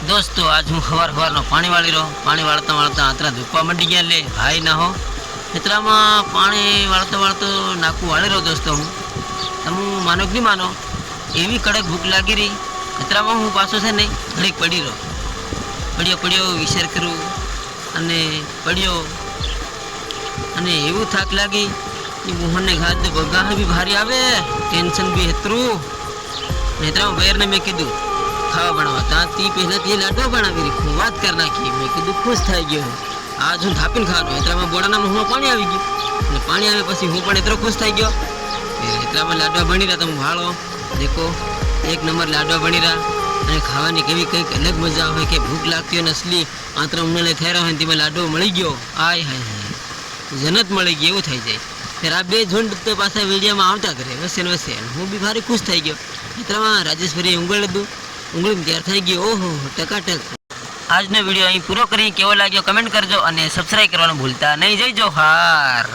दोस्तों आज हूँ खबर खबर नो पानी वाली रो पानी वालता वालता आतरा धूपा मंडी गया ले भाई ना हो इतना में पानी वालता वालता नाकू वाले रो दोस्तों हूँ तम मानो कि नहीं मानो एवी कड़क भूख लगी रही इतना में हूँ पासो से नहीं घड़ी पड़ी रो पड़ियो पड़ियो विचार करूँ अने पड़ियो अने एवं थाक लगी मुँह ने घात दे बगाह भी भारी आवे टेंशन भी हेतरू इतना वेर ने मैं कीधु खावा बनावा ती पहले ती लाडवा बनावी रही बात कर नाखी मैं कीधु खुश થઈ ગયો आज हूँ थापीने खानो एतरामां बोडाना मुँह में पानी आवी गयुं ने पानी आवे पछी हूँ पण एतरो खुश થઈ ગયો एतरामां लाडवा बनी रहा तमे भाळो देखो एक नंबर लाडवा बनी रहा અને ખાવાની કેવી કંઈક અલગ મજા હોય કે ભૂખ લાગતી હોય નસલી આંતરા ઉનાળે થઈ રહ્યો હોય તેમાં લાડવો મળી ગયો આય હાય હાય જન્નત મળી ગઈ એવું થઈ જાય फिर आ बे झुंड तो पासा वीडियो में आवता करे वैसे ने वैसे हूँ भी भारी खुश थी गयो इतना राजेश भाई उंगल लीधु उंगली में तैयार थी गयो ओहो टकाटक आज नो वीडियो अहीं पूरो करी केवो लाग्यो कमेंट करजो अने सब्सक्राइब करवानुं भूलता नहीं। जय जोहार।